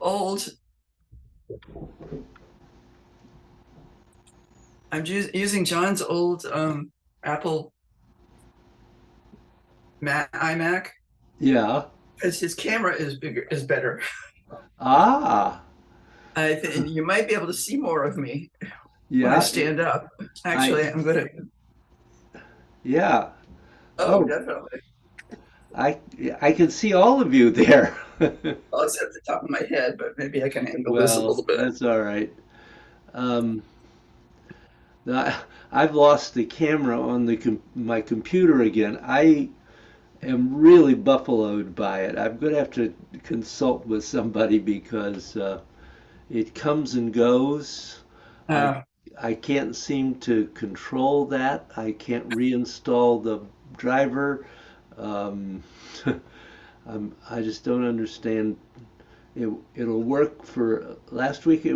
old. I'm using John's old Apple iMac Yeah. because his camera is better. Ah, I think you might be able to see more of me when I yeah. stand up. I, Actually, I'm gonna. yeah. Oh, Oh, definitely. I, I can see all of you there. Well, it's at the top of my head, but maybe I can angle this a Well, little bit. that's all right. Um, I, I've lost the camera on my computer again. I am really buffaloed by it. I'm going to have to consult with somebody because it comes and goes. I Uh, I can't seem to control that. I can't reinstall the driver. Um, I just don't understand. It'll work for last week.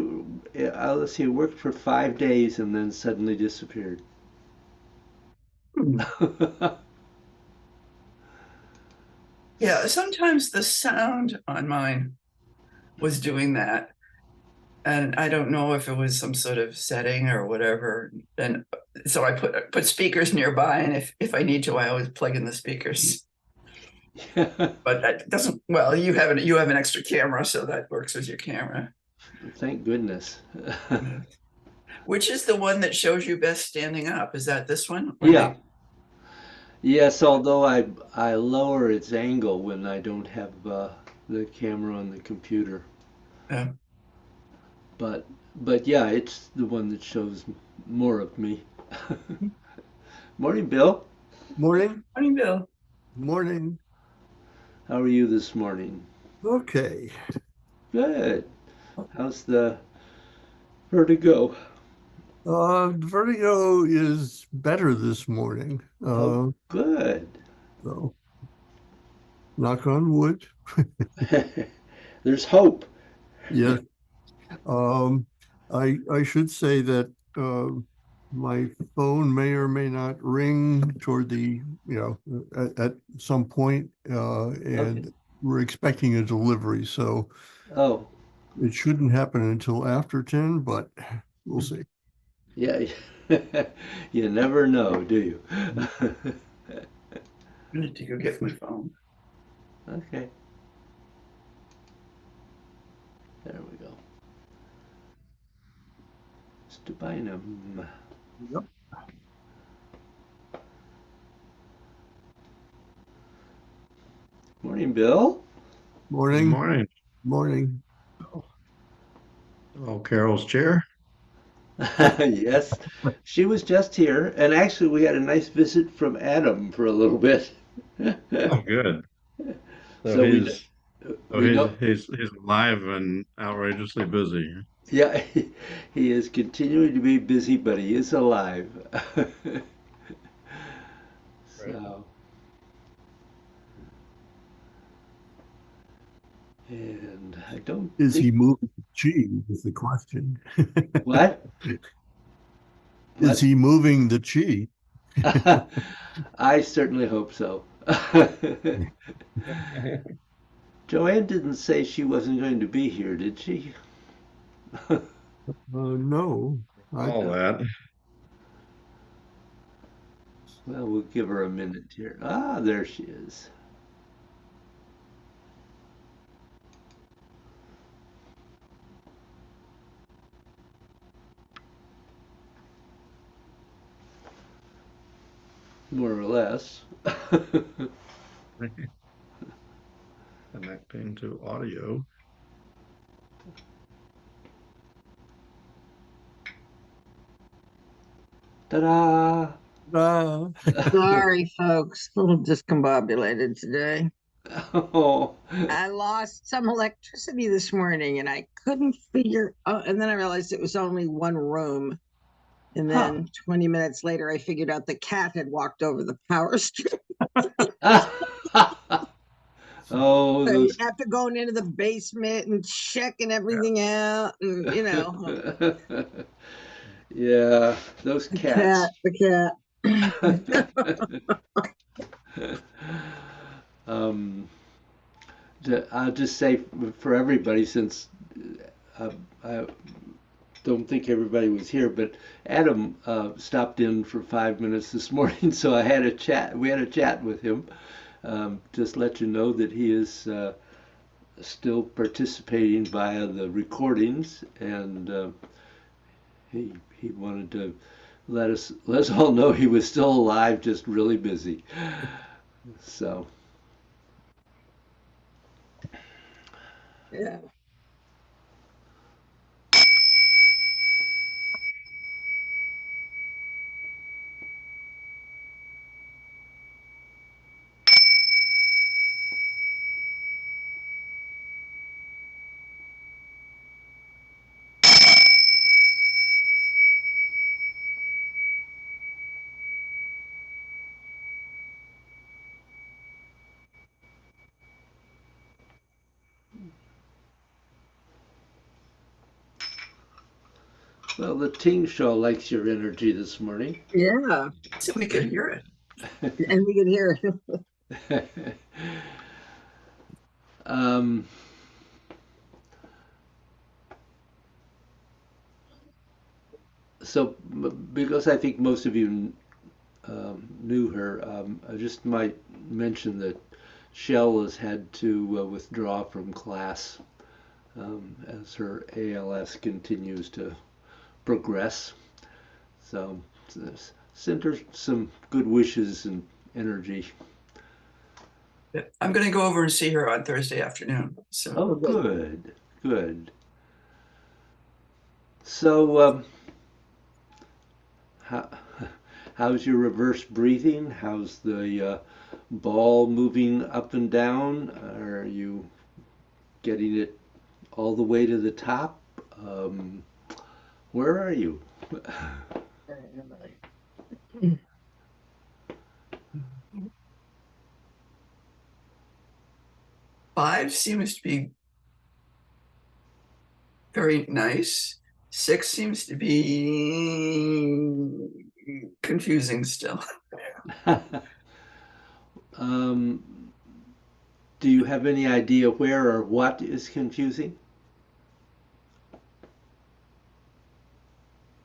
Let's see, it worked for 5 days and then suddenly disappeared. yeah, sometimes the sound on mine was doing that. And I don't know if it was some sort of setting or whatever. And so I put speakers nearby, and if I need to, I always plug in the speakers. But that doesn't. Well, you have an extra camera, so that works as your camera. Thank goodness. Which is the one that shows you best standing up? Is that this one or Yeah. the? Yes, although I lower its angle when I don't have the camera on the computer. Uh, But yeah, it's the one that shows more of me. Morning, Bill. Morning. Morning, Bill. Morning. How are you this morning? Okay. Good. How's the vertigo? Vertigo is better this morning. Oh, good. So knock on wood. There's hope. Yes. Um, I should say that my phone may or may not ring toward at some point, Okay. and we're expecting a delivery, so Oh, it shouldn't happen until after 10, but we'll see. yeah. You never know, do you? I need to go get my phone. Okay, there we go. Stubinum. Yep. Morning, Bill. Good Morning. morning. Morning. Oh, Carol's chair. Yes, she was just here, and actually, we had a nice visit from Adam for a little bit. Oh, good. So So we he's don't. he's alive and outrageously busy. Yeah, he is continuing to be busy, but he is alive. Right. So, and I don't Is think he moving the chi is the question. what Is what. he moving the chi? I certainly hope so. Joanne didn't say she wasn't going to be here, did she? No, I All that. Well, we'll give her a minute here. Ah, there she is. More or less. Connecting to audio. Ta-da! uh, Sorry, folks. A little discombobulated today. Oh, I lost some electricity this morning and I couldn't figure out, and then I realized it was only one room. And huh. then 20 minutes later, I figured out the cat had walked over the power strip. Oh, So you those. have to go into the basement and checking everything out. And, Yeah, those the cat, cats. the cat. um, I'll just say for everybody, since I don't think everybody was here, but Adam stopped in for 5 minutes this morning, so I had a chat. We had a chat with him. Just let you know that he is still participating via the recordings, and he wanted to let us all know he was still alive, just really busy. So. Yeah. Well, the Ting Show likes your energy this morning. Yeah. So we could hear it. And we can hear um, so, because I think most of you knew her, I just might mention that Shell has had to withdraw from class as her ALS continues to progress. So, send her some good wishes and energy. I'm going to go over and see her on Thursday afternoon. So, Oh, good. good, good. So, how, how's your reverse breathing? How's the ball moving up and down? Are you getting it all the way to the top? Where are you? you. 5 seems to be very nice. 6 seems to be confusing still. um, do you have any idea where or what is confusing?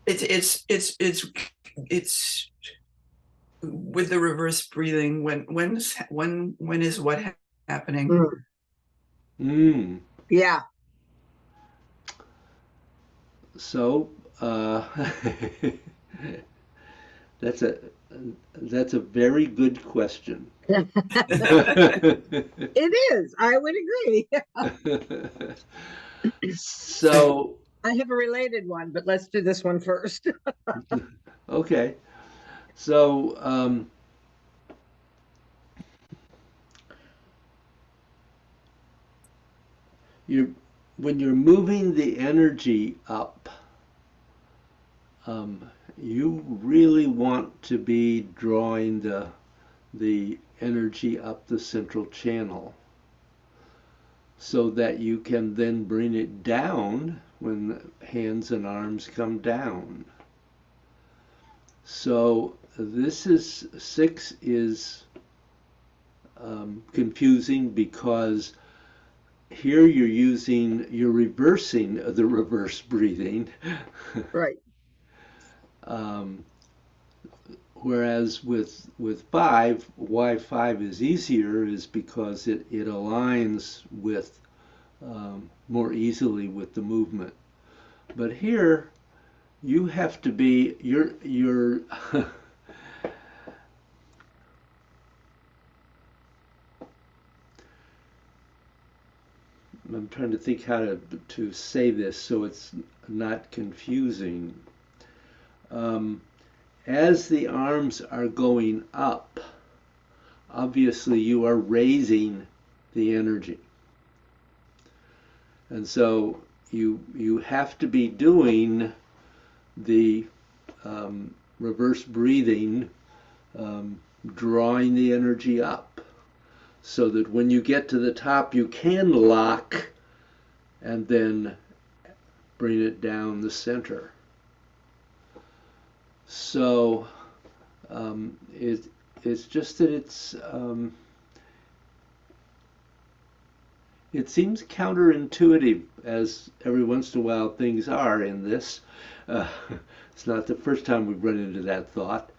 It's with the reverse breathing. When is what happening? Mm. Mm. Yeah. So, that's a that's a very good question. It is. I would agree. So, I have a related one, but let's do this one first. okay. So, you when you're moving the energy up, um, you really want to be drawing the energy up the central channel so that you can then bring it down when the hands and arms come down. So this is 6 is confusing because here you're reversing the reverse breathing. Right. um, Whereas with 5, why 5 is easier is because it aligns with more easily with the movement. But here you have to be you're I'm trying to think how to say this so it's not confusing. Um, as the arms are going up, obviously you are raising the energy. And so you have to be doing the reverse breathing, drawing the energy up, so that when you get to the top, you can lock and then bring it down the center. So it's just that It seems counterintuitive, as every once in a while things are in this. Uh, it's not the first time we've run into that thought.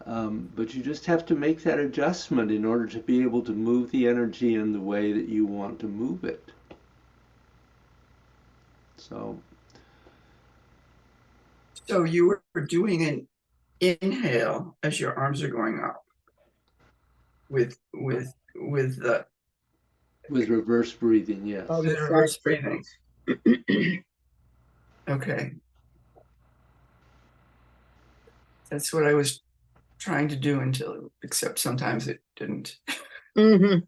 But you just have to make that adjustment in order to be able to move the energy in the way that you want to move it. So, So you were doing an inhale as your arms are going up with the with reverse breathing, yes. Oh, with the reverse side breathing. circles. Okay. That's what I was trying to do except sometimes it didn't. Mhm.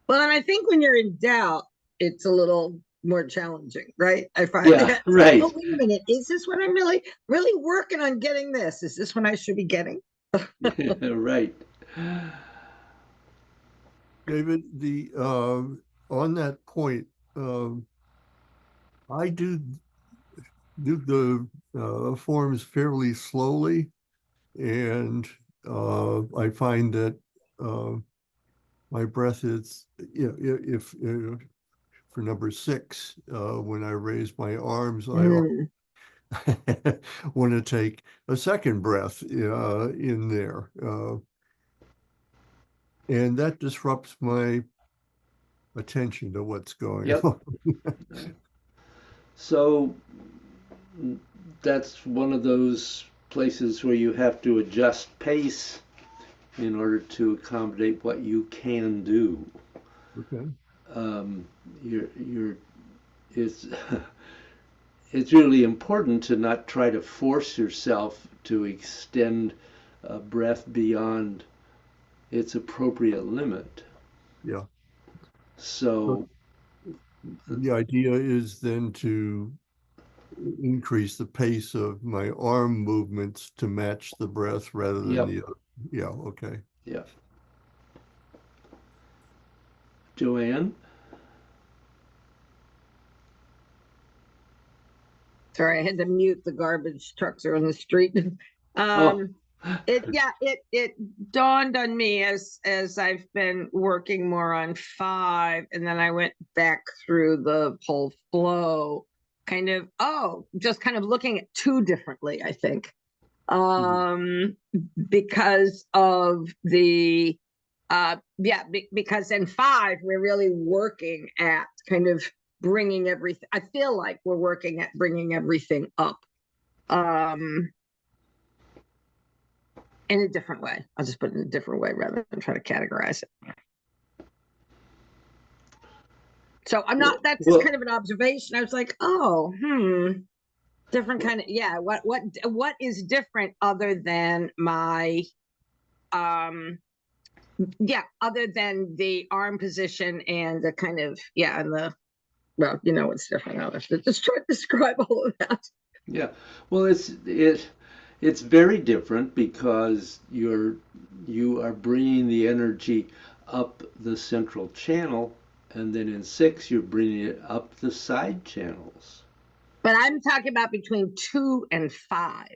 Well, and I think when you're in doubt, it's a little more challenging, right? I find Yeah, that. right. Oh, wait a minute. Is this what I'm really working on getting this? Is this what I should be getting? Right. David, the on that point, I do the forms fairly slowly, and I find that uh, my breath is, if for number 6, when I raise my arms, I Mm. want to take a second breath in there, and that disrupts my attention to what's going Yep. on. So that's one of those places where you have to adjust pace in order to accommodate what you can do. Okay. Um, you're it's it's really important to not try to force yourself to extend a breath beyond its appropriate limit. Yeah. So So, the idea is then to increase the pace of my arm movements to match the breath rather than yep, the other. Yeah, okay. yep. Joanne? Sorry, I had to mute the garbage trucks are on the street. Oh, Um, it dawned on me as I've been working more on 5, and then I went back through the whole flow, just kind of looking at 2 differently, I think. Um, because of the because in 5 we're really working at kind of bringing everything. I feel like we're working at bringing everything up um in a different way. I'll just put it in a different way rather than try to categorize it. So I'm not, that's just well, kind of an observation. I was like, oh, different kind of, yeah, what is different other than my other than the arm position and the kind of, and the, well, what's different. I'll have to just try to describe all of that. yeah. Well, it's very different because you are bringing the energy up the central channel, and then in 6 you're bringing it up the side channels. But I'm talking about between 2 and 5.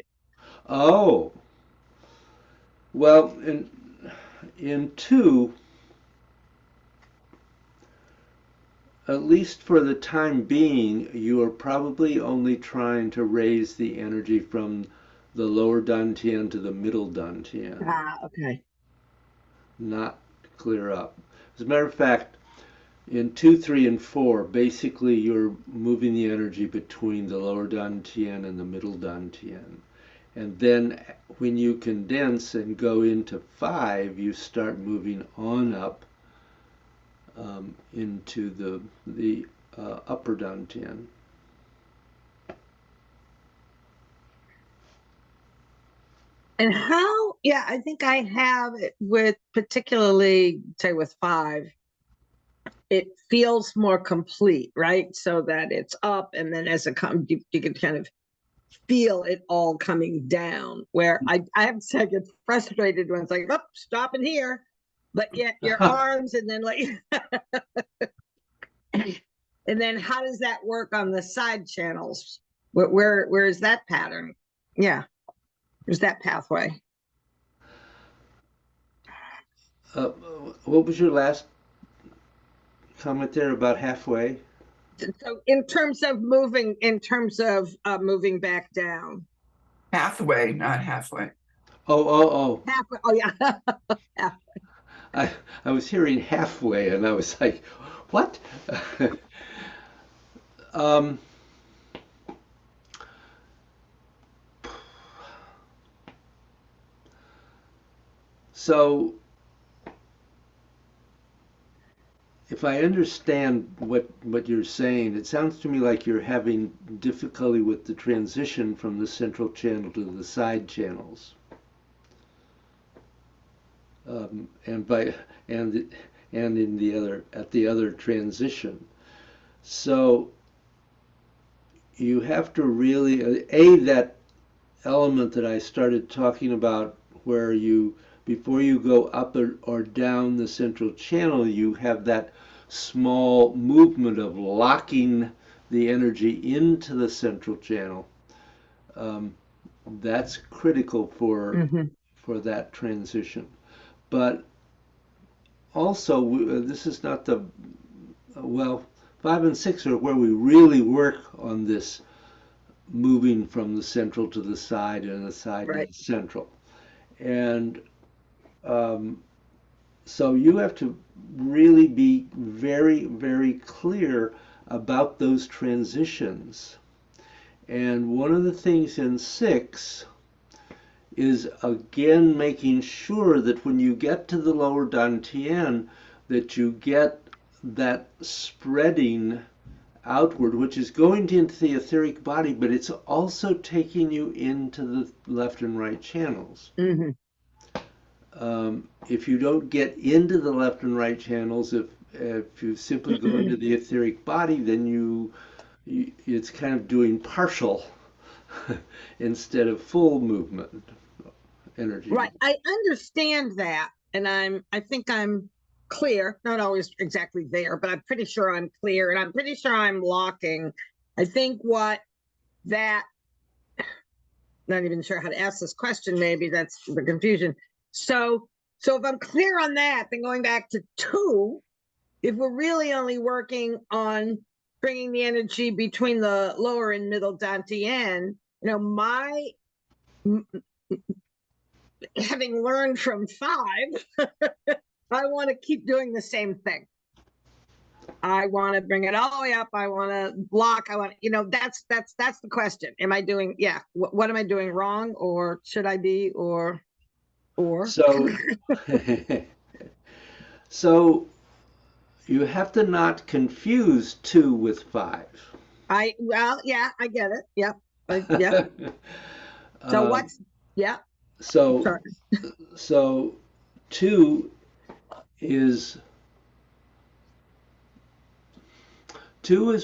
Oh, well, in 2, at least for the time being, you are probably only trying to raise the energy from the lower dantian to the middle dantian, Okay. not clear up. As a matter of fact, in 2, 3, and 4, basically you're moving the energy between the lower dantian and the middle dantian. And then when you condense and go into 5, you start moving on up into the upper dantian. And how, I think I have it with, particularly say with 5, it feels more complete, right? So that it's up, and then as it comes, you can kind of feel it all coming down. Where I have to say, I get frustrated when it's like, oh, stopping here, but yet your arms, and then like, and then how does that work on the side channels? Where is that pattern? Yeah, there's that pathway. Uh, what was your last comment there about halfway? So in terms of moving back down. Halfway, not halfway. Oh. Halfway, oh yeah. I was hearing halfway and I was like, what? um, so if I understand what you're saying, it sounds to me like you're having difficulty with the transition from the central channel to the side channels. And in the other at the other transition. So you have to really that element that I started talking about, where you before you go up or down the central channel, you have that small movement of locking the energy into the central channel. That's critical for that transition. But also, this is not the, well, 5 and 6 are where we really work on this moving from the central to the side and the side to the central. And so you have to really be very, very clear about those transitions. And one of the things in 6 is again making sure that when you get to the lower dantian, that you get that spreading outward, which is going into the etheric body, but it's also taking you into the left and right channels. Mm-hmm. If you don't get into the left and right channels, if you simply go into the etheric body, then it's kind of doing partial instead of full movement energy. Right. I understand that. And I think I'm clear, not always exactly there, but I'm pretty sure I'm clear, and I'm pretty sure I'm locking. I think not even sure how to ask this question, maybe that's the confusion. So if I'm clear on that, then going back to 2, if we're really only working on bringing the energy between the lower and middle dantian, my having learned from 5, I want to keep doing the same thing. I want to bring it all the way up. I want to block. I want, that's the question. Am I doing, what am I doing wrong, or should I be, or? So, so you have to not confuse 2 with 5. I get it. Yep. Yeah. So what's, yeah. So 2 is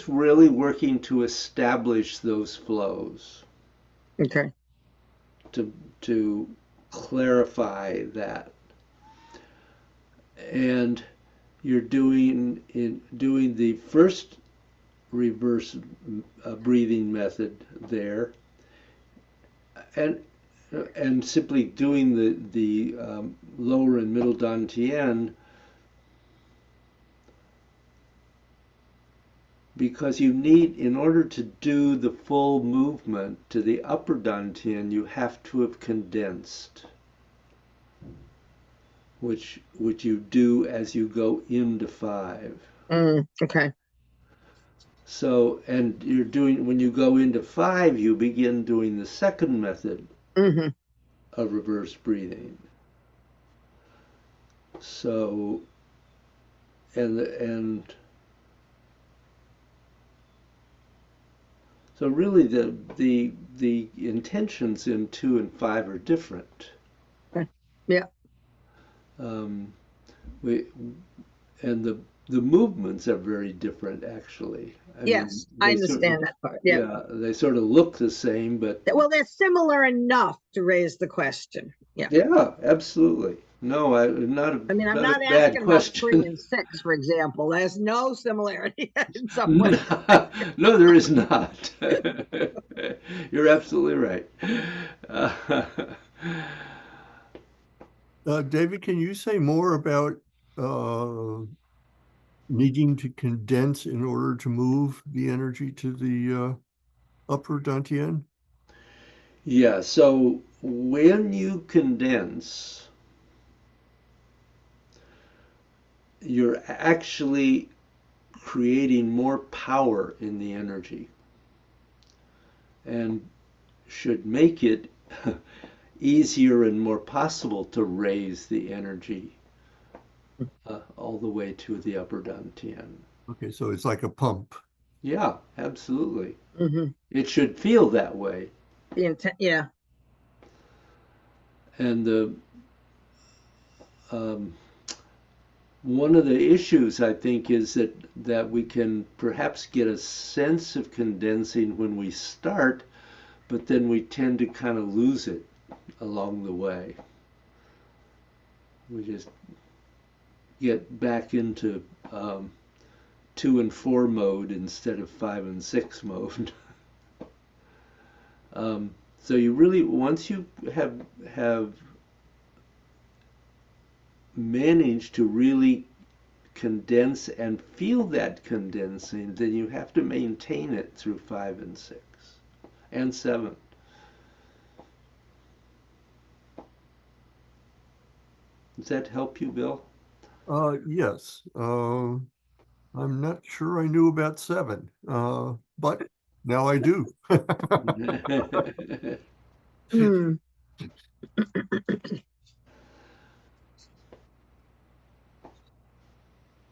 really working to establish those flows. Okay. To clarify that. And you're doing the first reverse breathing method there, and simply doing the lower and middle dantian, because you need, in order to do the full movement to the upper dantian, you have to have condensed, which you do as you go into 5. Okay. So, and when you go into 5, you begin doing the second method of reverse breathing. So, so really the intentions in 2 and 5 are different. Yeah. And the movements are very different, actually. Yes, I understand that part. Yeah. They sort of look the same, but they're similar enough to raise the question. Yeah. Yeah, absolutely. No, I'm not asking about 3 and 6, for example. There's no similarity in some way. No, there is not. You're absolutely right. David, can you say more about needing to condense in order to move the energy to the upper dantian? Yeah, so when you condense, you're actually creating more power in the energy and should make it easier and more possible to raise the energy all the way to the upper dantian. Okay, so it's like a pump. Yeah, absolutely. Mhm. It should feel that way. The intent, yeah. And um, one of the issues I think is that we can perhaps get a sense of condensing when we start, but then we tend to kind of lose it along the way. We just get back into 2 and 4 mode instead of 5 and 6 mode. So you really, once you have managed to really condense and feel that condensing, then you have to maintain it through 5 and 6 and 7. Does that help you, Bill? Yes. I'm not sure I knew about 7, but now I do. Mm.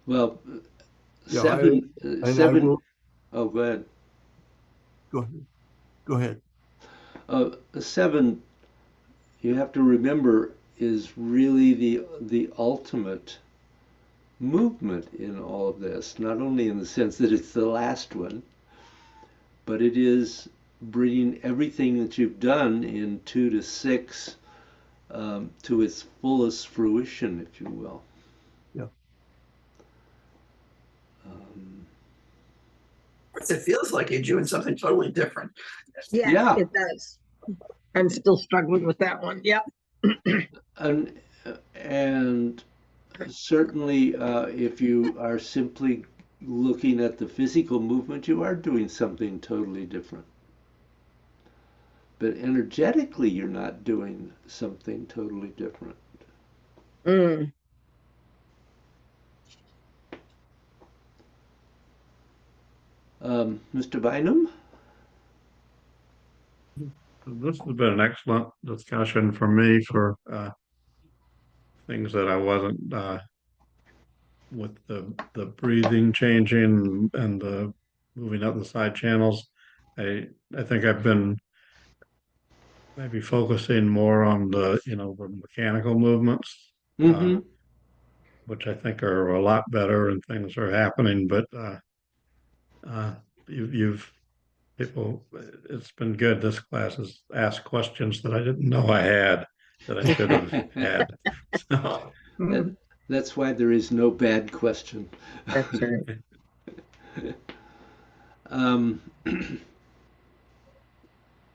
Well, Yeah, seven, and I seven. will Oh, go ahead. go ahead. Go ahead. 7. You have to remember is really the ultimate movement in all of this. Not only in the sense that it's the last one, but it is bringing everything that you've done in 2 to 6 to its fullest fruition, if you will. Yeah. It feels like you're doing something totally different. Yeah, Yeah. it does. I'm still struggling with that one. Yep. And certainly, if you are simply looking at the physical movement, you are doing something totally different. But energetically, you're not doing something totally different. Mm. Mr. Bynum? This has been an excellent discussion for me for things that I wasn't with the breathing changing and the moving up the side channels. I think I've been maybe focusing more on the mechanical movements, Mm-hmm. which I think are a lot better and things are happening. But uh, you've people, it's been good. This class has asked questions that I didn't know I had that I should have had. So, That, that's why there is no bad question. That's right. Um,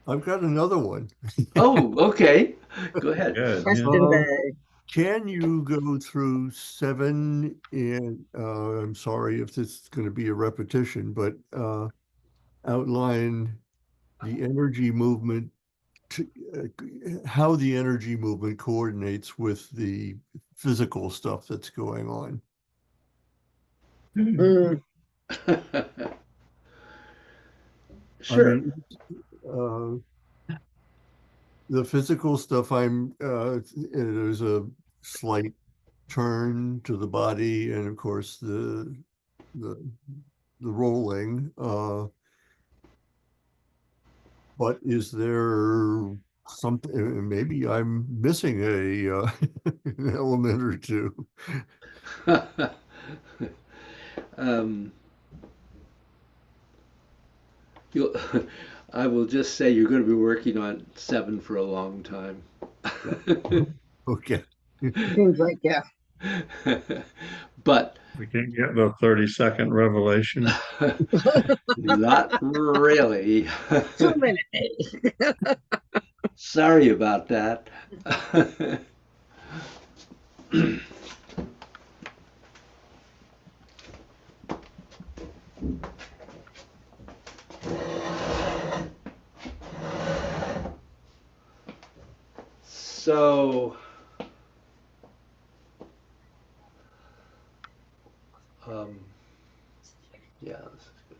I've got another one. oh, okay. Go ahead. good. Yeah. Question day. Can you go through 7 and I'm sorry if this is going to be a repetition, but outline the energy movement to, how the energy movement coordinates with the physical stuff that's going on. Mm. I Sure. mean, the physical stuff, there's a slight turn to the body, and of course the rolling. But is there something? Maybe I'm missing an element or two. um, you'll, I will just say you're going to be working on 7 for a long time. Okay. Seems like, yeah. But We can't get the 30-second revelation. not really. Too many days. Sorry about that. So, um, yeah, this is good.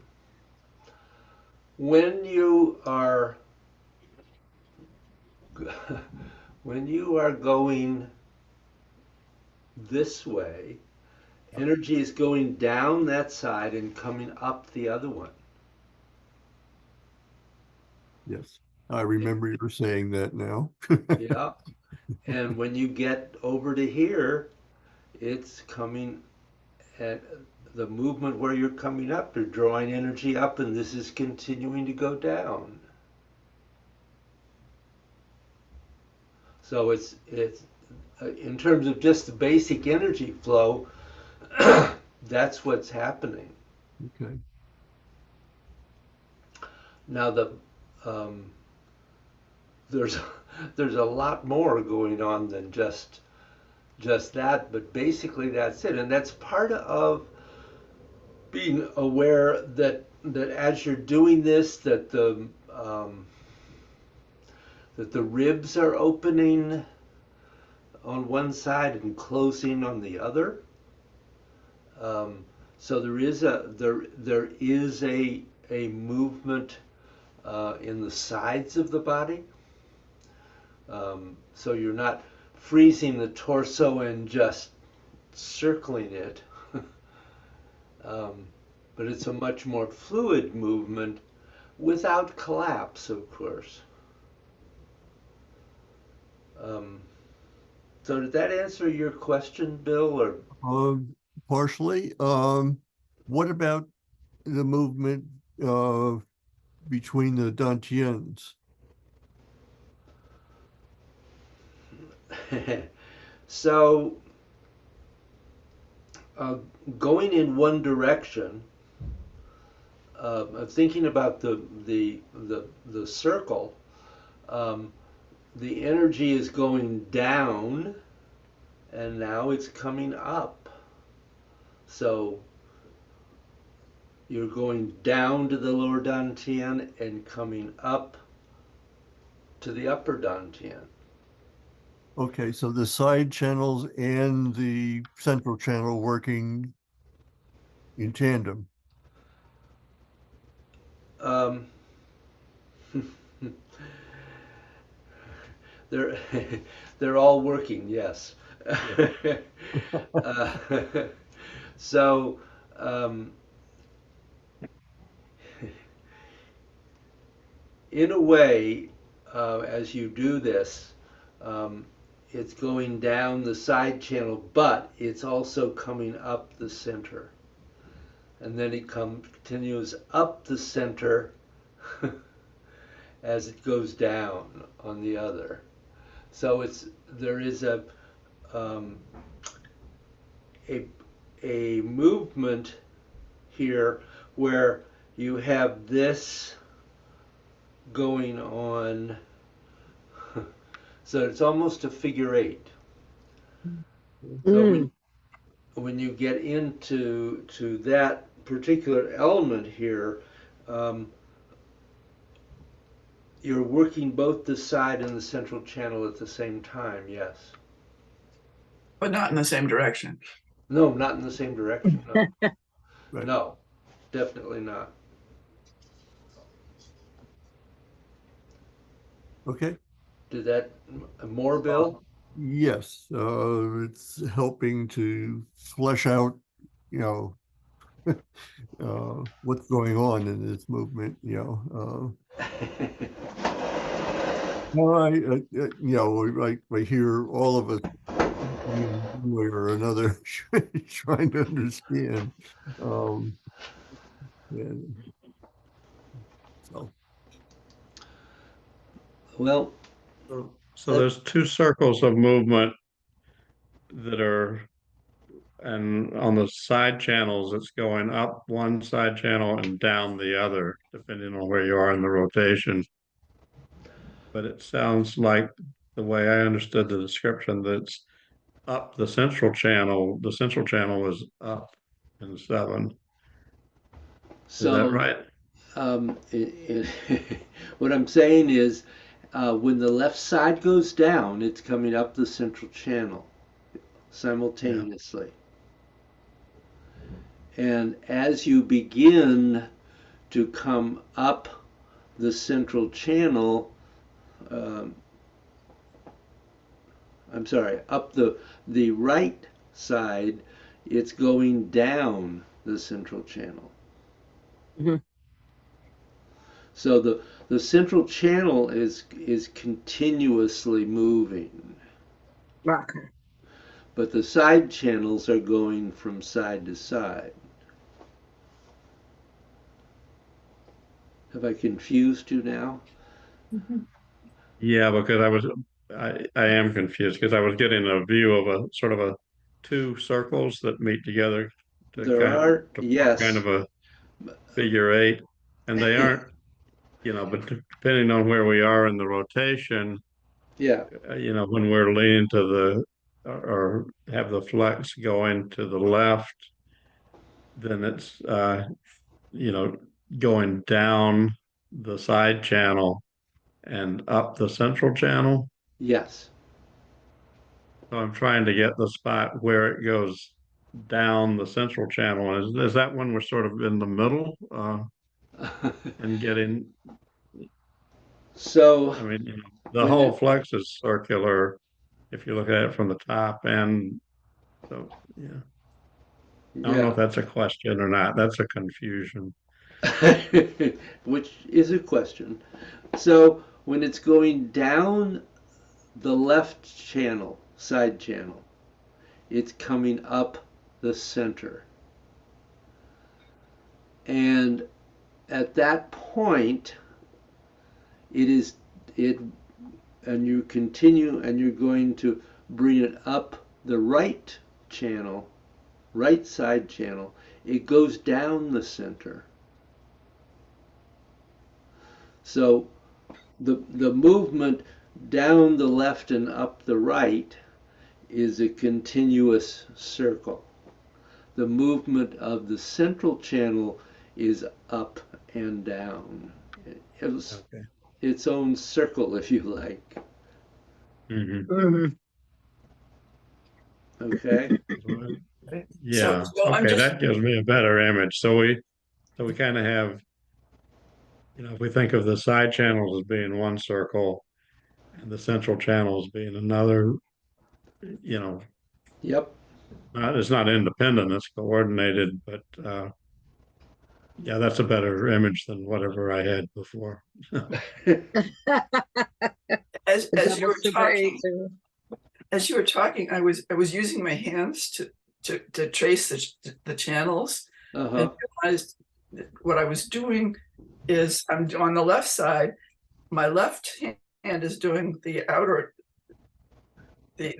When you are when you are going this way, energy is going down that side and coming up the other one. Yes, I remember you were saying that now. Yeah. And when you get over to here, it's coming at the movement where you're coming up, you're drawing energy up, and this is continuing to go down. So it's in terms of just the basic energy flow, that's what's happening. Okay. Now um, there's there's a lot more going on than just that, but basically that's it, and that's part of being aware that as you're doing this, that the ribs are opening on one side and closing on the other. So there is a movement in the sides of the body. So you're not freezing the torso and just circling it, but it's a much more fluid movement without collapse, of course. So did that answer your question, Bill? Or Partially. What about the movement between the dantians? so going in one direction, thinking about the circle, the energy is going down, and now it's coming up. So you're going down to the lower dantian and coming up to the upper dantian. Okay, so the side channels and the central channel working in tandem. Um, they're they're all working, yes. uh, so in a way, as you do this, um, it's going down the side channel, but it's also coming up the center. And then it continues up the center as it goes down on the other. So there is um, a movement here where you have this going on. So it's almost a figure eight. So when you get into that particular element here, you're working both the side and the central channel at the same time, yes. But not in the same direction. No, not in the same direction. No, Right. no, definitely not. Okay. Did that more, Bill? Yes, it's helping to flesh out, you know, what's going on in this movement, you know. No, I hear all of us in one way or another trying to understand. And so, Well, So there's two circles of movement that are, and on the side channels, it's going up one side channel and down the other, depending on where you are in the rotation. But it sounds like the way I understood the description, that's up the central channel is up in 7. Is that so right? what I'm saying is when the left side goes down, it's coming up the central channel simultaneously. And as you begin to come up the central channel, um, I'm sorry, up the right side, it's going down the central channel. Mhm. So the central channel is continuously moving, Okay. but the side channels are going from side to side. Have I confused you now? Yeah, because I am confused because I was getting a view of a sort of a two circles that meet together There are, to form kind yes. of a figure eight, and they aren't, but depending on where we are in the rotation, Yeah, when we're leaning to the or have the flex going to the left, then it's you know, going down the side channel and up the central channel. yes. So I'm trying to get the spot where it goes down the central channel. Is that when we're sort of in the middle and getting, So I mean, the when whole it, flex is circular if you look at it from the top and so, yeah. I don't know yeah, if that's a question or not. That's a confusion. which is a question. So when it's going down the left channel, side channel, it's coming up the center. And at that point, it is it and you continue and you're going to bring it up the right channel, right side channel. It goes down the center. So the movement down the left and up the right is a continuous circle. The movement of the central channel is up and down. It's Okay. its own circle, if you like. Hmm. Mhm. Okay? So, Yeah. so I'm Okay. just, That gives me a better image. So we kind of have, if we think of the side channels as being one circle and the central channels being another, you know, Yep. it's not independent, it's coordinated, but yeah, that's a better image than whatever I had before. as you Double were talking, spaghetti. I was using my hands to trace the channels and Uh-huh. realized that what I was doing is I'm on the left side. My left hand is doing the outer the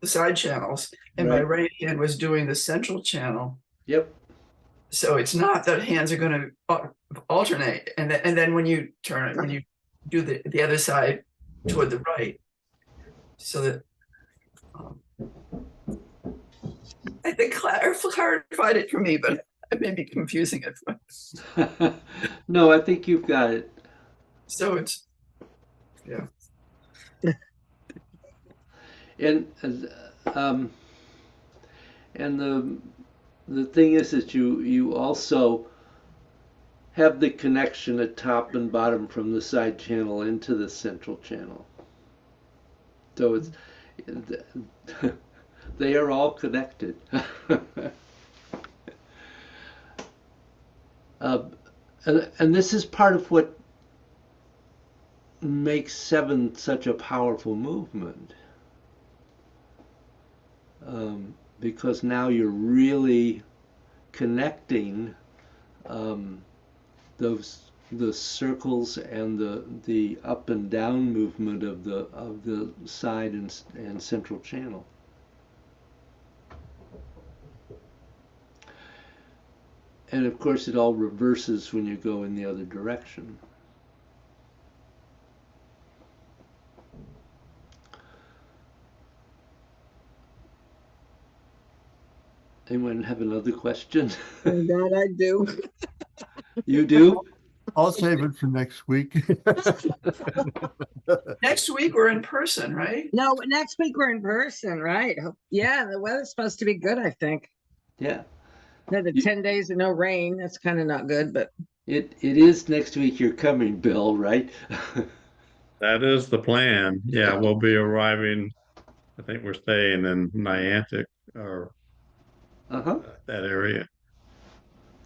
side channels, and my Right. right hand was doing the central channel. Yep. So it's not that hands are going to alternate, and then when you turn it, when you do the other side toward the right, so that um, I think clarified it for me, but I may be confusing it. No, I think you've got it. So it's, yeah. And um, and the thing is that you also have the connection at top and bottom from the side channel into the central channel. So it's they are all connected. uh, and this is part of what makes seven such a powerful movement. Because now you're really connecting um, the circles and the up and down movement of the side and central channel. And of course, it all reverses when you go in the other direction. Anyone have another question? That I do. You do? I'll save it for next week. Next week we're in person, right? No, next week we're in person, right? Yeah, the weather's supposed to be good, I think. Yeah, The You- 10 days of no rain, that's kind of not good, but it is next week you're coming, Bill, right? That is the plan. Yeah, we'll be arriving. I think we're staying in Niantic or Uh-huh. that area.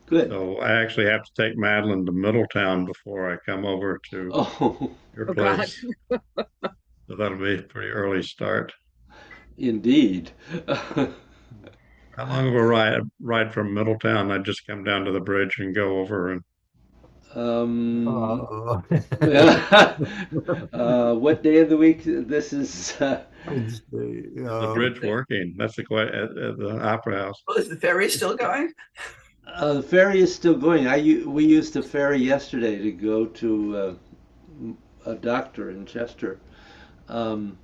Good. So I actually have to take Madeline to Middletown before I come over to Oh, your oh God. place. So that'll be a pretty early start. indeed. How long of a ride from Middletown? I just come down to the bridge and go over and Um, Uh, what day of the week? This is Wednesday. the bridge working. That's the at the Opera House. Well, is the ferry still going? the ferry is still going. We used the ferry yesterday to go to a doctor in Chester. Um,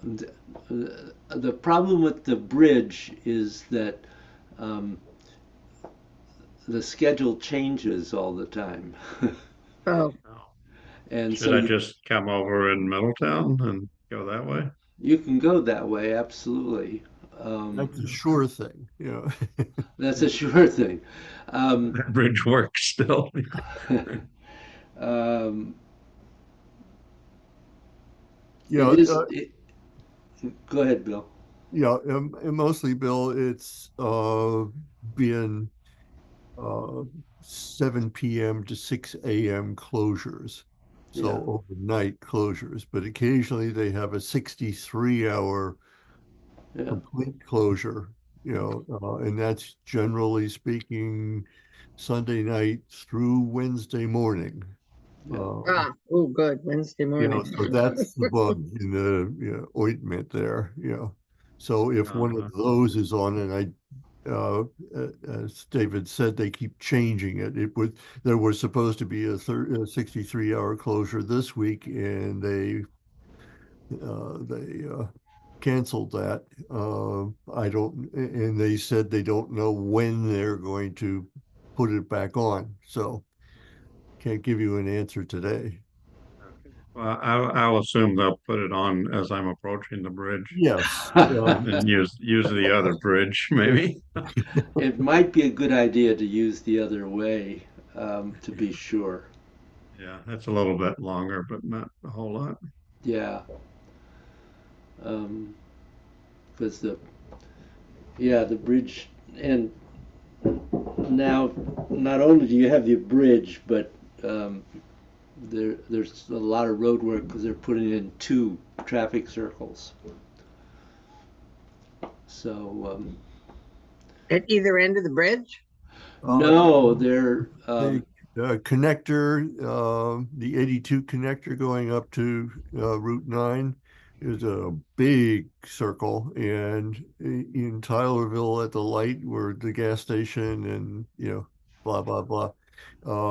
the problem with the bridge is that um, the schedule changes all the time, Oh, and Should so I just come over in Middletown and go that way? you can go that way, absolutely. That's a sure thing, you know. That's a sure thing. Um, That bridge works still. um, You know, it is. Go ahead, Bill. yeah, and mostly, Bill, it's been uh 7 p.m. to 6 a.m. closures. So Yeah. overnight closures, but occasionally they have a 63-hour Yeah. complete closure, and that's generally speaking Sunday night through Wednesday morning. Yeah. oh, good. Wednesday morning. So that's the bug in the ointment there, So if one of those is on, and as David said, they keep changing it. There was supposed to be a 63-hour closure this week, and they canceled that. I don't, and they said they don't know when they're going to put it back on. So can't give you an answer today. Well, I'll assume they'll put it on as I'm approaching the bridge Yes. and use the other bridge, maybe. It might be a good idea to use the other way, to be sure. Yeah, that's a little bit longer, but not a whole lot. Yeah. Because the bridge, and now not only do you have the bridge, but there's a lot of road work because they're putting in 2 traffic circles. So At either end of the bridge? no, they're The connector, the 82 connector going up to Route 9 is a big circle, and in Tylerville at the light where the gas station and blah blah blah,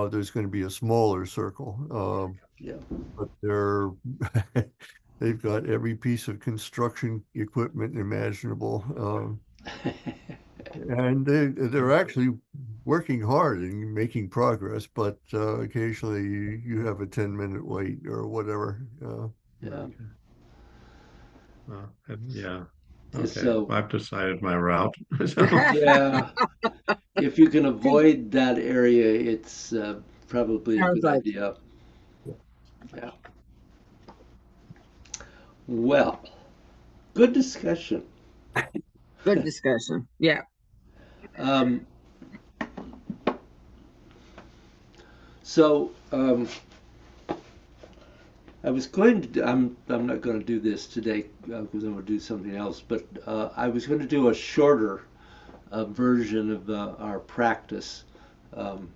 there's going to be a smaller circle. yeah. But they've got every piece of construction equipment imaginable. And they're actually working hard and making progress, but occasionally you have a 10-minute wait or whatever. Yeah. Yeah. And Okay. so I've decided my route. So, yeah, if you can avoid that area, it's probably a Sounds good like- idea. Yeah. Well, good discussion. Good discussion. Yeah. Um, so I was going to. I'm not going to do this today because I'm going to do something else. But I was going to do a shorter version of our practice of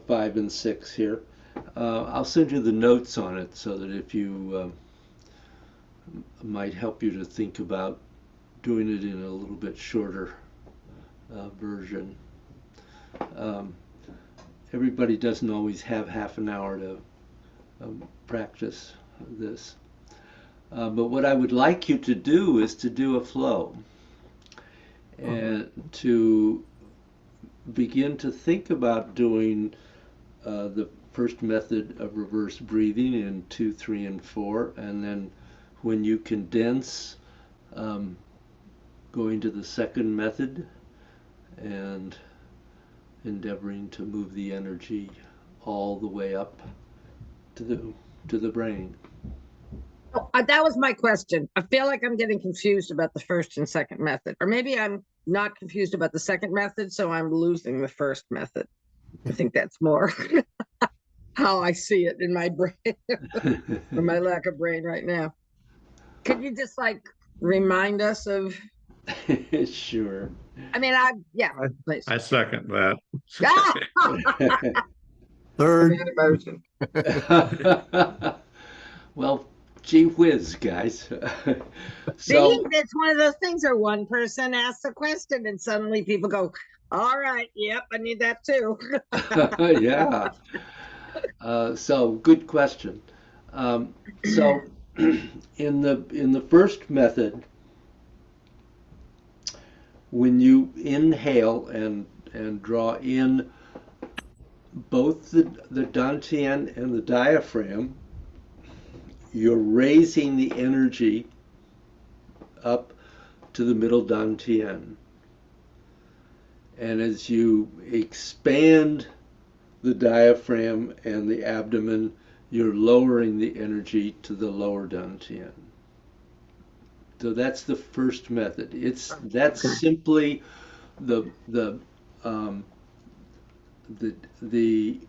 5 and 6 here. I'll send you the notes on it so that if you might help you to think about doing it in a little bit shorter version. Everybody doesn't always have half an hour to practice this. But what I would like you to do is to do a flow and to begin to think about doing the first method of reverse breathing in 2, 3, and 4, and then when you condense, going to the second method and endeavoring to move the energy all the way up to the brain. Oh, that was my question. I feel like I'm getting confused about the first and second method, or maybe I'm not confused about the second method, so I'm losing the first method. I think that's more how I see it in my brain, or my lack of brain right now. Could you just like remind us of? Sure. I mean, yeah, please. I second that. Ah! Third, Emotion. Well, gee whiz, guys. See, So, it's one of those things where one person asks a question and suddenly people go, all right, yep, I need that too. yeah. So good question. So in the first method, when you inhale and draw in both the dantian and the diaphragm, you're raising the energy up to the middle dantian. And as you expand the diaphragm and the abdomen, you're lowering the energy to the lower dantian. So that's the first method. That's simply the the um, the the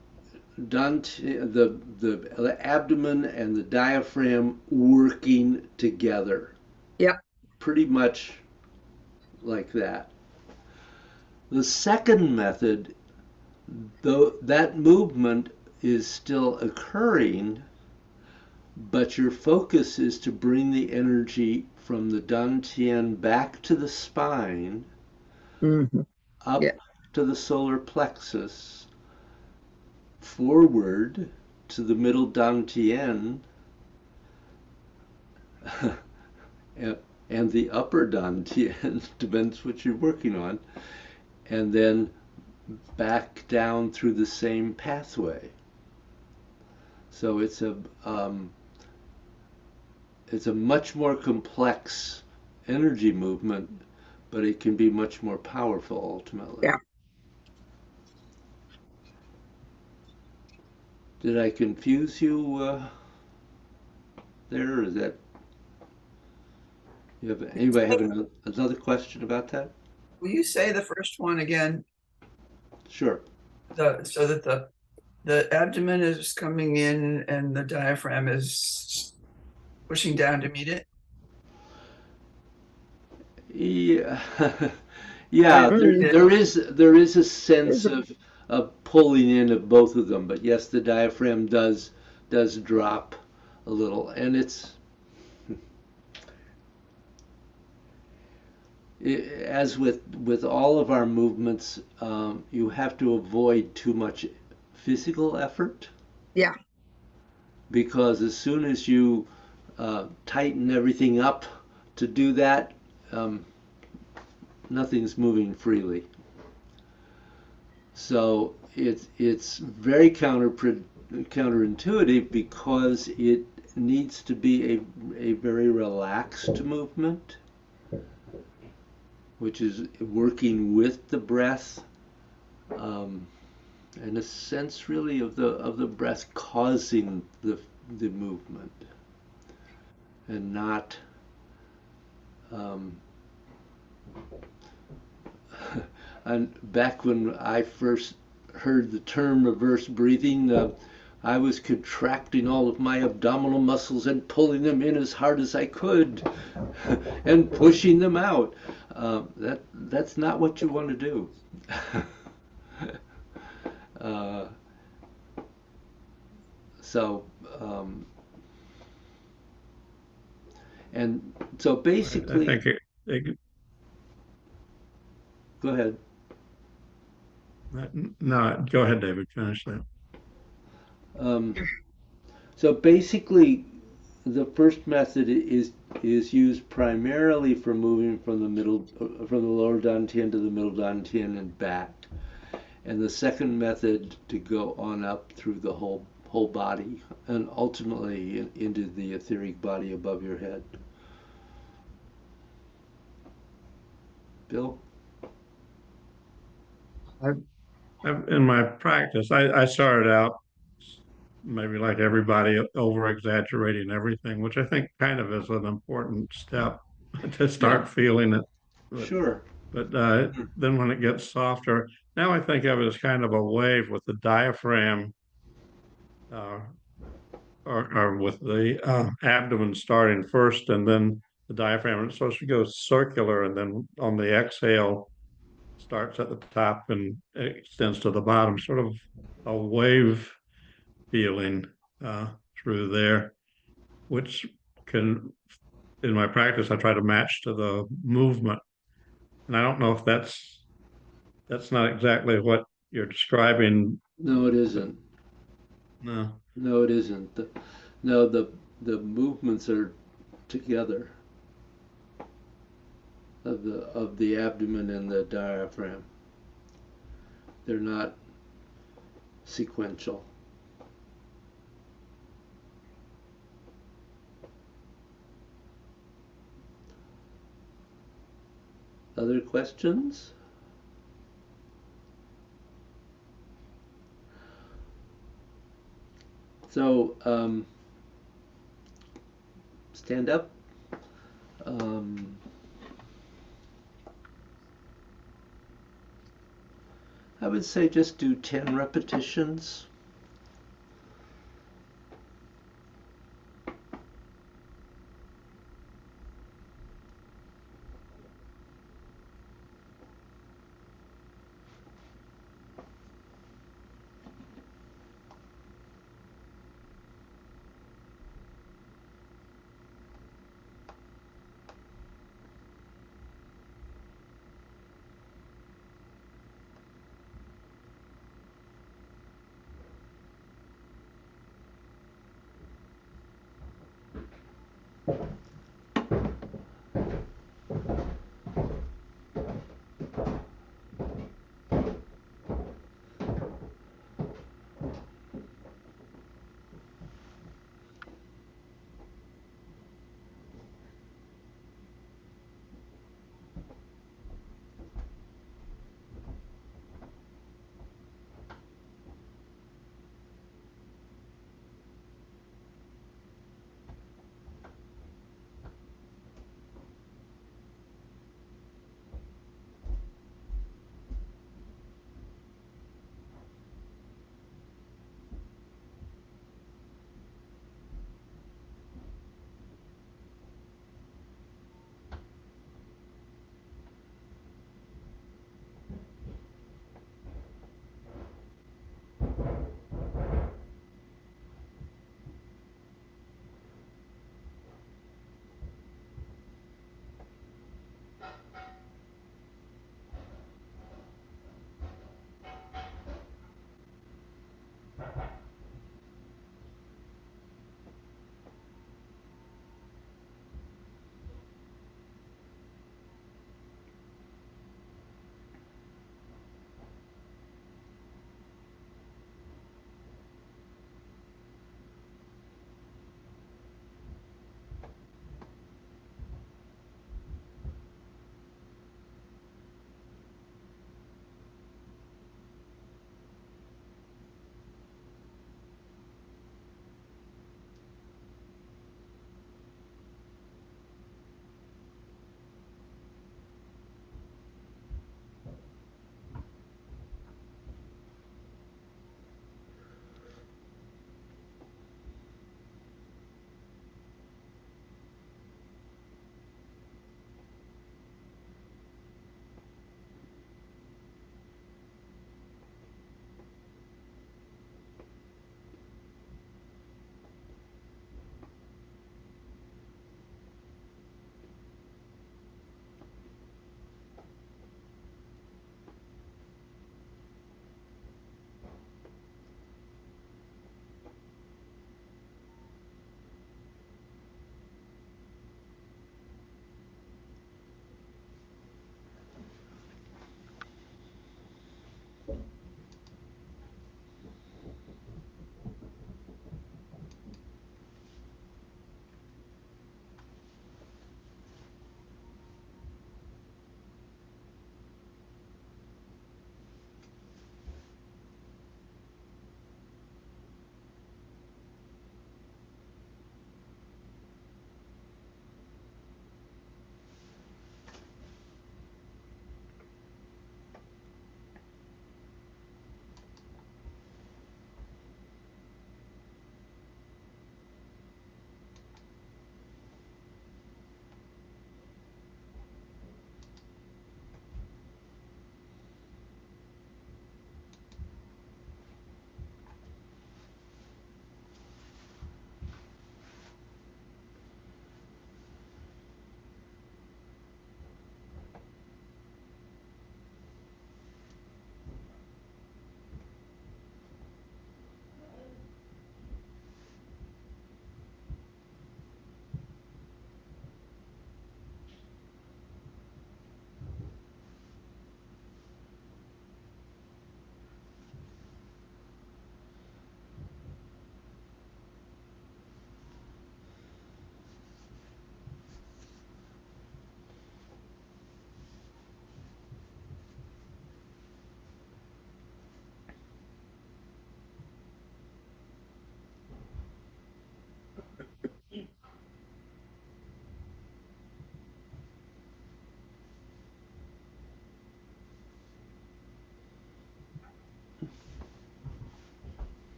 abdomen and the diaphragm working together. Yep. Pretty much like that. The second method, though, that movement is still occurring, but your focus is to bring the energy from the dantian back to the spine, Mhm. up Yeah. to the solar plexus, forward to the middle dantian, and the upper dantian, depends what you're working on, and then back down through the same pathway. So it's a much more complex energy movement, but it can be much more powerful ultimately. Yeah. Did I confuse you there? Or is that anybody have another question about that? Will you say the first one again? Sure. So that the abdomen is coming in and the diaphragm is pushing down to meet it? Yeah, yeah. Mm. There is a sense There's a- of pulling in of both of them, but yes, the diaphragm does drop a little, and as with all of our movements, you have to avoid too much physical effort. Yeah. Because as soon as you tighten everything up to do that, nothing's moving freely. So it's very counterintuitive because it needs to be a very relaxed movement, which is working with the breath, and a sense really of the breath causing the movement, and not and back when I first heard the term reverse breathing, I was contracting all of my abdominal muscles and pulling them in as hard as I could and pushing them out. That's not what you want to do. uh, so and so I basically, think it, go ahead. no, go ahead, David, finish that. Um, so basically, the first method is used primarily for moving from the lower dantian to the middle dantian and back, and the second method to go on up through the whole body and ultimately into the etheric body above your head. Bill? In my practice, I started out maybe like everybody over exaggerating everything, which I think kind of is an important step to start Yeah. feeling it. But, Sure. but then when it gets softer, now I think of it as kind of a wave with the diaphragm uh, or with the abdomen starting first and then the diaphragm. It's supposed to go circular and then on the exhale starts at the top and extends to the bottom, sort of a wave feeling uh, through there, which can, in my practice, I try to match to the movement. And I don't know if that's not exactly what you're describing. No, it But isn't. no, No, it isn't. No, the movements are together of the abdomen and the diaphragm. They're not sequential. Other questions? So, stand up. Um, I would say just do 10 repetitions.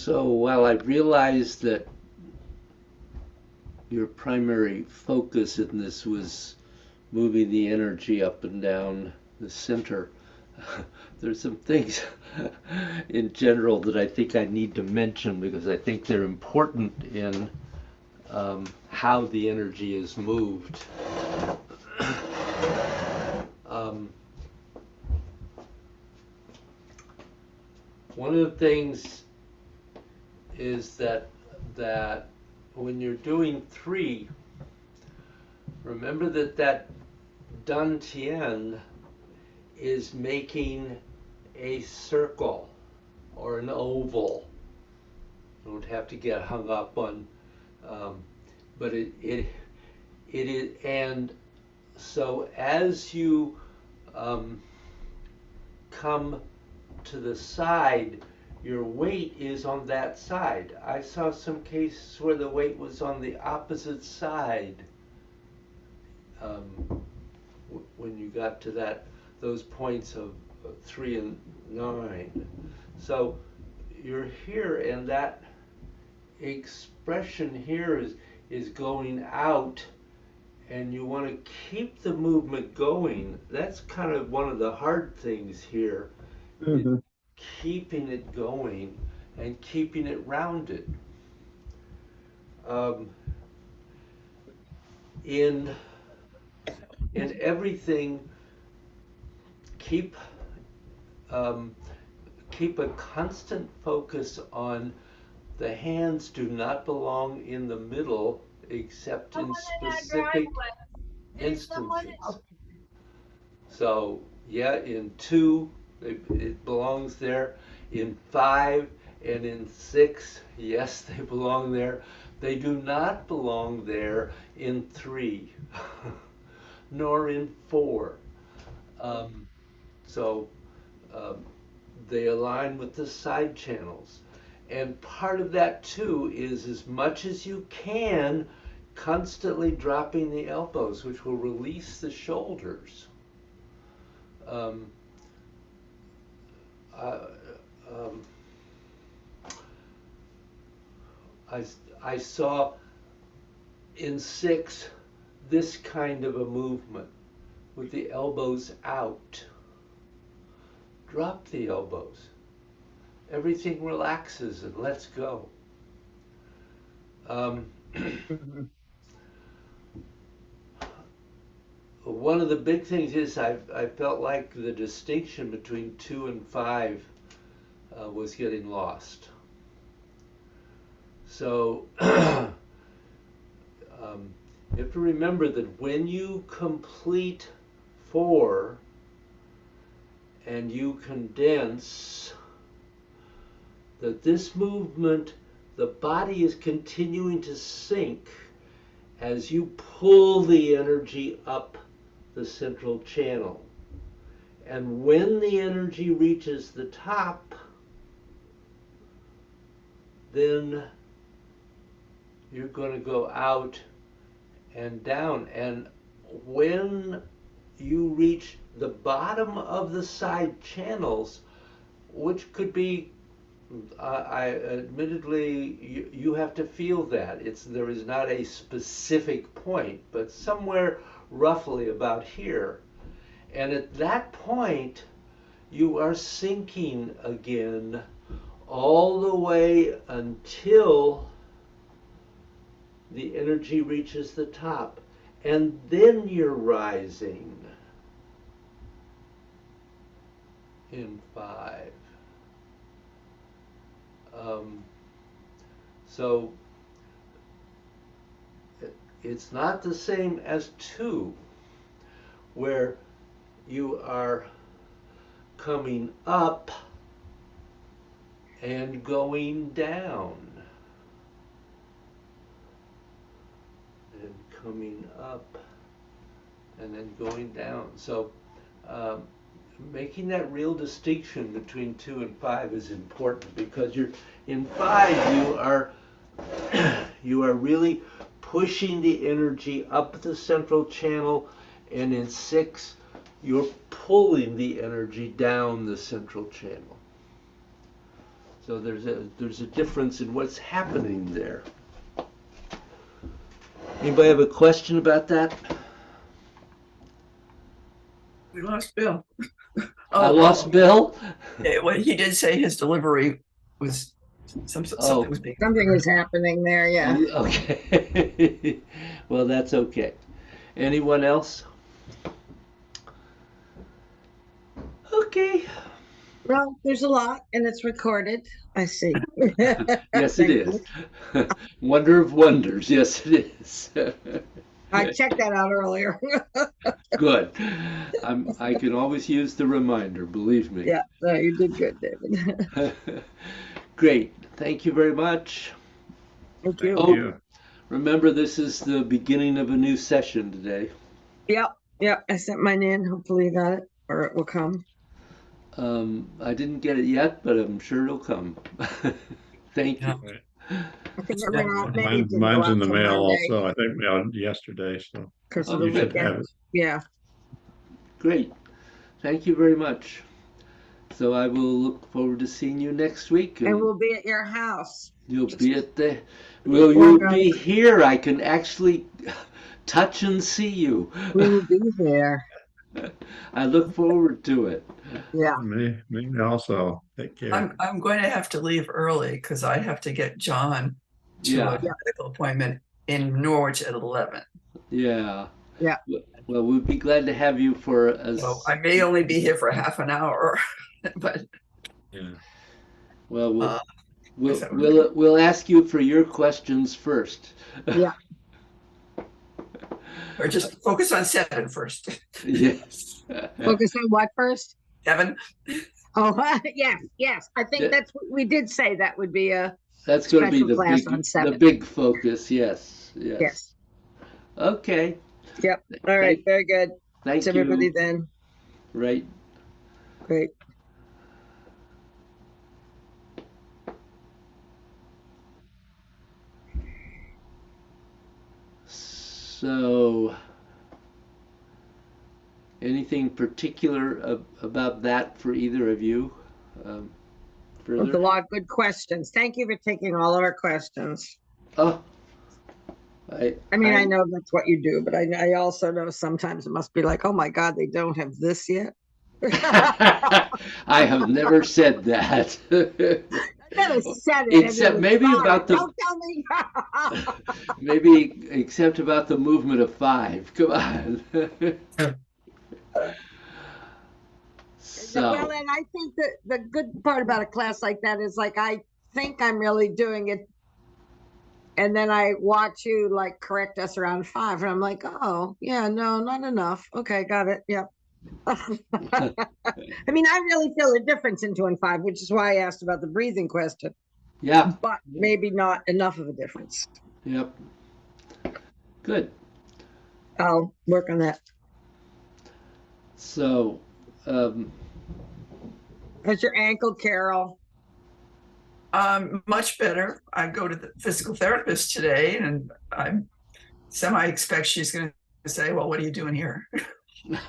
So while I realized that your primary focus in this was moving the energy up and down the center, there's some things in general that I think I need to mention because I think they're important in how the energy is moved. One of the things is that when you're doing 3, remember that Dantian is making a circle or an oval. You don't have to get hung up on, but it is, and so as you come to the side, your weight is on that side. I saw some cases where the weight was on the opposite side when you got to those points of 3 and 9. So you're here, and that expression here is going out, and you want to keep the movement going. That's kind of one of the hard things here. Mhm. Keeping it going and keeping it rounded. In everything, keep a constant focus on the hands do not belong in the middle except in specific instances. So yeah, in 2, it belongs there. In 5 and in 6, yes, they belong there. They do not belong there in 3, nor in 4. So they align with the side channels. And part of that too is, as much as you can, constantly dropping the elbows, which will release the shoulders. Um, uh, um, I saw in 6 this kind of a movement with the elbows out. Drop the elbows. Everything relaxes and lets go. One of the big things is I felt like the distinction between 2 and 5 was getting lost. So you have to remember that when you complete 4 and you condense, that this movement, the body is continuing to sink as you pull the energy up the central channel. And when the energy reaches the top, then you're going to go out and down. And when you reach the bottom of the side channels, which could be, admittedly, you have to feel that. There is not a specific point, but somewhere roughly about here. And at that point, you are sinking again all the way until the energy reaches the top. And then you're rising in 5. So it's not the same as 2, where you are coming up and going down, and coming up and then going down. So making that real distinction between 2 and 5 is important, because you're in 5 you are really pushing the energy up the central channel, and in 6 you're pulling the energy down the central channel. So there's a difference in what's happening there. Anybody have a question about that? We lost Bill. I lost Bill? Well, he did say his delivery was something was being. Something is happening there, yeah. Okay. Well, that's okay. Anyone else? Okay. Well, there's a lot and it's recorded. I see. Yes, it is. Wonder of wonders. Yes, it is. I checked that out earlier. Good. I can always use the reminder, believe me. Yeah, no, you did good, David. Great. Thank you very much. Thank you. Oh, Yeah. remember, this is the beginning of a new session today. Yep, I sent mine in. Hopefully you got it, or it will come. I didn't get it yet, but I'm sure it'll come. Thank you. Yeah. I think It's it went out, maybe it Mine, didn't go mine's out in the till mail Monday also. I think mailed yesterday, so 'cause Oh, of the you should have weekend. it. Yeah, Great. Thank you very much. So I will look forward to seeing you next week. and we'll be at your house. You'll be at the, well, We're you'll gonna- be here. I can actually touch and see you. We will be there. I look forward to it. Yeah. Me also. Take care. I'm going to have to leave early because I have to get John to Yeah. a medical appointment in Norwich at 11. Yeah. Yeah. Well, we'd be glad to have you for as So I may only be here for half an hour, but Yeah. well. Uh, We'll ask you for your questions first. Yeah. or just focus on 7 first. Yes. Focus on what first? 7. Oh, yes. I think Yeah. that's what we did say that would be a, That's going to be Special class on the 7. big focus. Yes. Yes. yes. Okay. Yep. All right. Very good. Thank Thanks, everybody you. then. Right. Great. So, anything particular about that for either of you? There's a Further? lot of good questions. Thank you for taking all of our questions. Oh, I mean, I know that's what you do, but I also know sometimes it must be like, oh my God, they don't have this yet. I have never said that. I never said it. Except I mean, maybe sorry, about the don't tell me. maybe except about the movement of 5. Come on. So Well, and I think that the good part about a class like that is like I think I'm really doing it, and then I watch you like correct us around 5, and I'm like, oh yeah, no, not enough. Okay, got it. Yep. I mean, I really feel a difference in 2 and 5, which is why I asked about the breathing question, yeah, but maybe not enough of a difference. yep. Good. I'll work on that. So, How's your ankle, Carol? Much better. I go to the physical therapist today, and I'm expect she's going to say, "Well, what are you doing here?"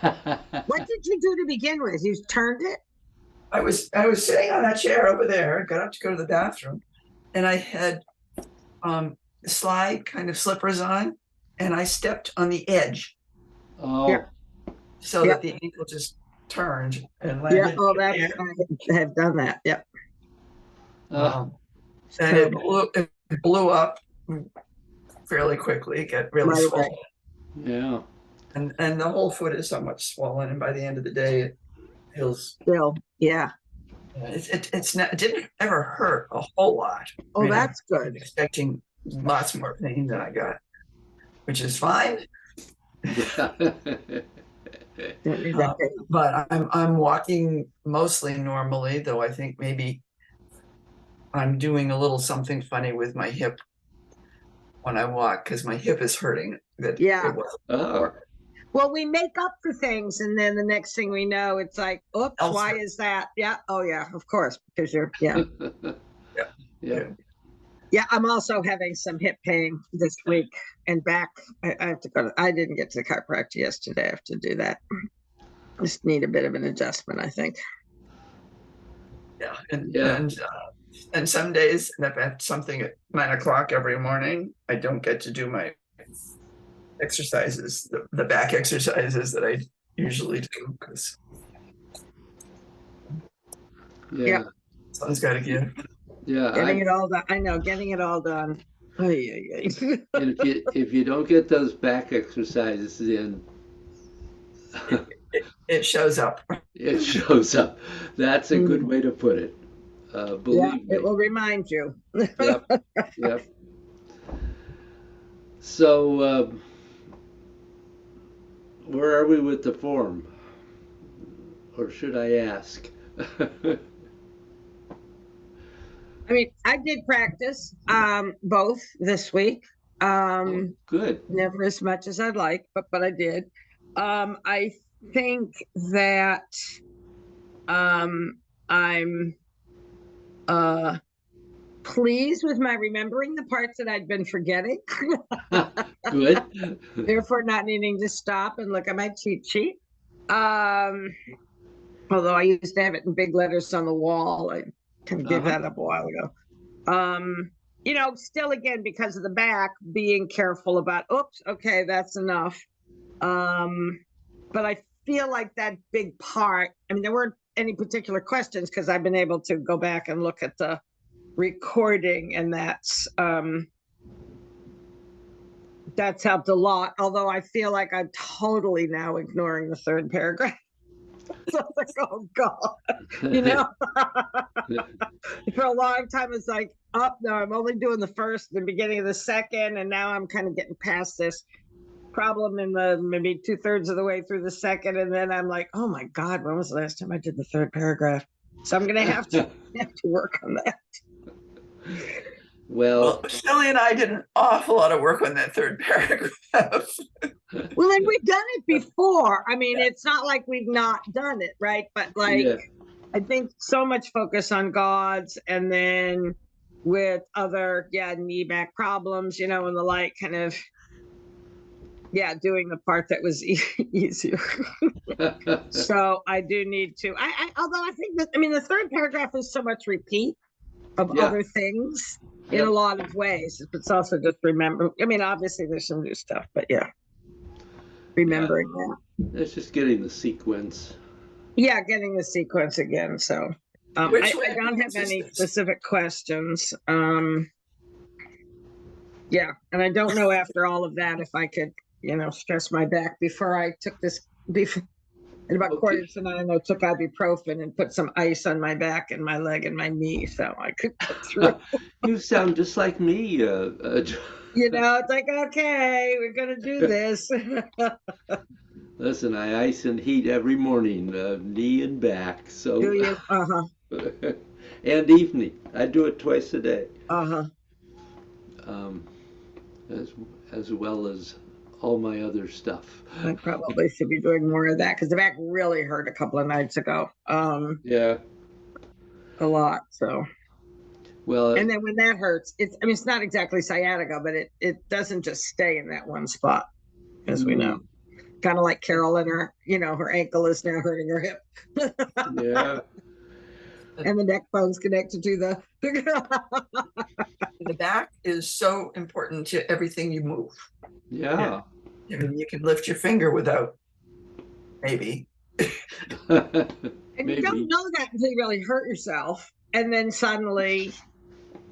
What did you do to begin with? You turned it? I was sitting on that chair over there. Got up to go to the bathroom, and I had slide kind of slippers on, and I stepped on the edge oh, Yeah. so Yeah. that the ankle just turned and Yeah. landed. Oh, there. I have done that. Yep. uh, And it blew up fairly quickly. Got really Right away. swollen, yeah. and the whole foot is somewhat swollen. And by the end of the day, it feels Still, yeah. it didn't ever hurt a whole lot. Oh, Yeah. that's I'm good. expecting lots more pain than I got, which is fine. Don't need that big. But I'm walking mostly normally, though I think maybe I'm doing a little something funny with my hip when I walk because my hip is hurting. That Yeah. it wasn't Oh, before. Well, we make up for things, and then the next thing we know, it's like, oops, why Elsewhere. is that? Yeah. Oh, yeah. Of course, because you're. Yeah. yeah. Yeah. I'm also having some hip pain this week and back. I have to go. I didn't get to the chiropractor yesterday. I have to do that. Just need a bit of an adjustment, I think. Yeah, and Yeah. And some days, if I have something at 9 o'clock every morning, I don't get to do my exercises, the back exercises that I usually do, because Yeah, someone's got to give. yeah. Getting it all done. I know, getting it all done. Ay, ay, ay. And if you don't get those back exercises in, It shows up. it shows up. That's a good way to put it. Yeah, Believe me. it will remind you. Yep, yep. So, where are we with the form? Or should I ask? I mean, I did practice both this week. Good. Never as much as I'd like, but I did. I think that I'm pleased with my remembering the parts that I'd been forgetting. Good. Therefore not needing to stop and look at my cheat sheet. Although I used to have it in big letters on the wall. I kind of gave that up a while ago. You know, still again, because of the back, being careful about, oops, okay, that's enough. But I feel like that big part, I mean, there weren't any particular questions because I've been able to go back and look at the recording, and that's helped a lot. Although I feel like I'm totally now ignoring the third paragraph. So it's like, oh God, you know, for a long time, it's like, oh no, I'm only doing the first, the beginning of the second. And now I'm kind of getting past this problem in the maybe 2/3 of the way through the second. And then I'm like, oh my God, when was the last time I did the third paragraph? So I'm going to have to work on that. Well, Shelley and I did an awful lot of work on that third paragraph. Well, and we've done it before. I mean, it's not like we've not done it, right? But like, yeah. I think so much focus on gods, and then with other, knee back problems, you know, and the like, kind of, doing the part that was easier. So I do need to, although I think that, I mean, the third paragraph is so much repeat of other things in a lot of ways. It's also just remember, I mean, obviously there's some new stuff, but remembering that. It's just getting the sequence. Yeah, getting the sequence again. So I don't have any specific questions. And I don't know after all of that if I could, you know, stress my back before I took this. At about 8:45, I took ibuprofen and put some ice on my back and my leg and my knee, so I could get through. You sound just like me. You know, it's like, okay, we're gonna do this. Listen, I ice and heat every morning, knee and back. So. Do you? And evening. I do it twice a day. As well as all my other stuff. I probably should be doing more of that because the back really hurt a couple of nights ago. Yeah. A lot. So. Well. And then when that hurts, it's not exactly sciatica, but it doesn't just stay in that one spot, as we know. Kind of like Carol and her, you know, her ankle is now hurting her hip. Yeah. And the neck bone's connected to the. The back is so important to everything you move. Yeah. I mean, you can lift your finger without, maybe. And you don't know that until you really hurt yourself. And then suddenly,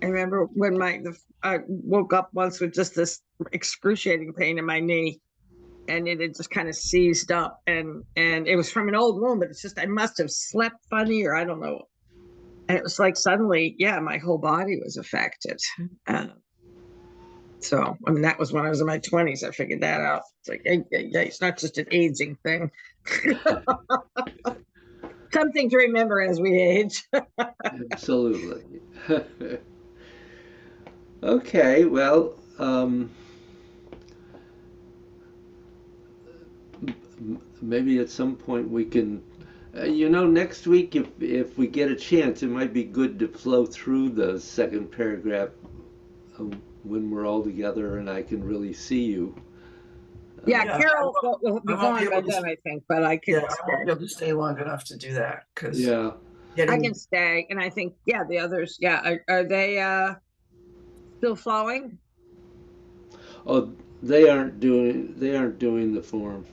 I remember when I woke up once with just this excruciating pain in my knee, and it had just kind of seized up, and it was from an old wound, but it's just, I must have slept funny, or I don't know. And it was like suddenly, my whole body was affected. So, I mean, that was when I was in my 20s. I figured that out. It's like, it's not just an aging thing. Something to remember as we age. Absolutely. Okay, well, maybe at some point we can, you know, next week, if we get a chance, it might be good to flow through the second paragraph when we're all together and I can really see you. Carol will be gone by then, I think, but I can. I won't be able to stay long enough to do that because. I getting, can stay, and I think, yeah, the others, yeah, are they still flowing? Oh, they aren't doing the form.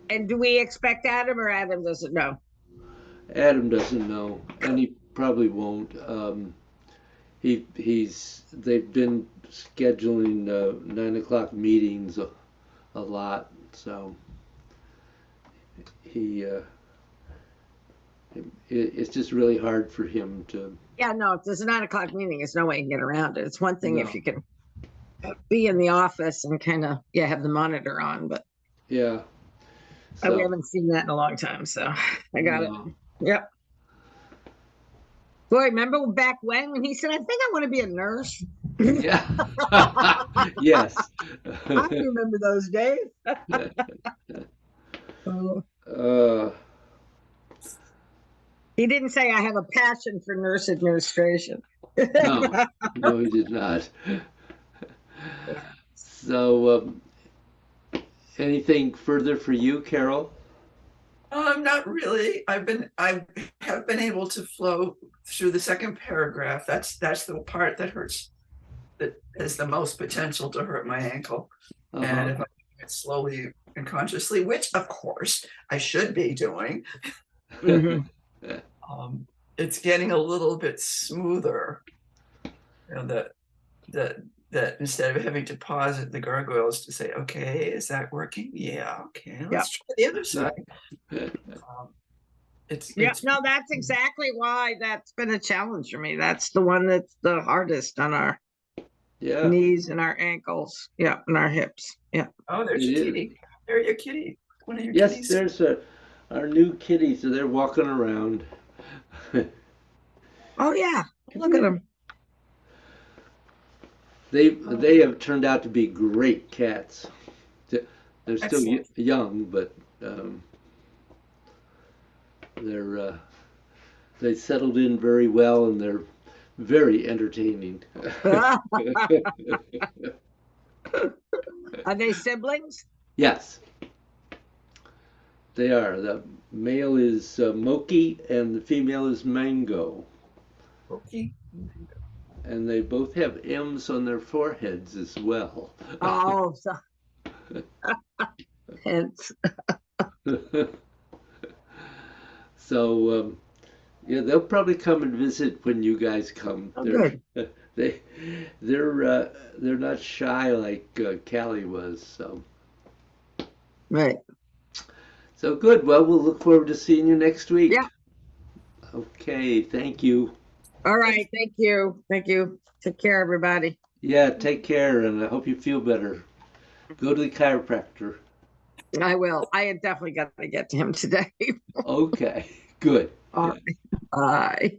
And do we expect Adam, or Adam doesn't know? Adam doesn't know, and he probably won't. They've been scheduling 9 o'clock meetings a lot, so it's just really hard for him to. Yeah, no, if there's a 9 o'clock meeting, there's no way you can get around it. It's one thing No. if you can be in the office and kind of, yeah, have the monitor on, but Yeah. we So haven't seen that in a long time, so I got it. no. Yep. Boy, remember back when he said, I think I want to be a nurse? Yeah. Yes. I remember those days. Oh. He didn't say I have a passion for nurse administration. No, no, he did not. So, anything further for you, Carol? not really. I have been able to flow through the second paragraph. That's the part that hurts, that has the most potential to hurt my ankle. And Uh-huh. if I do it slowly and consciously, which of course I should be doing, Mhm. it's getting a little bit smoother. You know, that instead of having to pause at the gargoyles to say, okay, is that working? Yeah, okay, let's try the other side. Yeah, It's no, that's exactly why that's been a challenge for me. That's the one that's the hardest on our Yeah, knees and our ankles. Yeah, and our hips. Yeah. oh, there's it your is. kitty. There's your kitty. One of your Yes, kitties. there's our new kitty, so they're walking around. Oh yeah, look at them. They have turned out to be great cats. They're still Excellent. young, but they settled in very well, and they're very entertaining. Are they siblings? Yes, they are. The male is Moki, and the female is Mango. Okay. And they both have M's on their foreheads as well. Oh, so hence. So, yeah, they'll probably come and visit when you guys come. Oh, good. They they're not shy like Callie was. Right. So good. Well, we'll look forward to seeing you next week. Yeah. Okay. Thank you. All right. Thank you. Thank you. Take care, everybody. Yeah. Take care, and I hope you feel better. Go to the chiropractor. I will. I had definitely got to get to him today. Okay. Good. All right. Bye.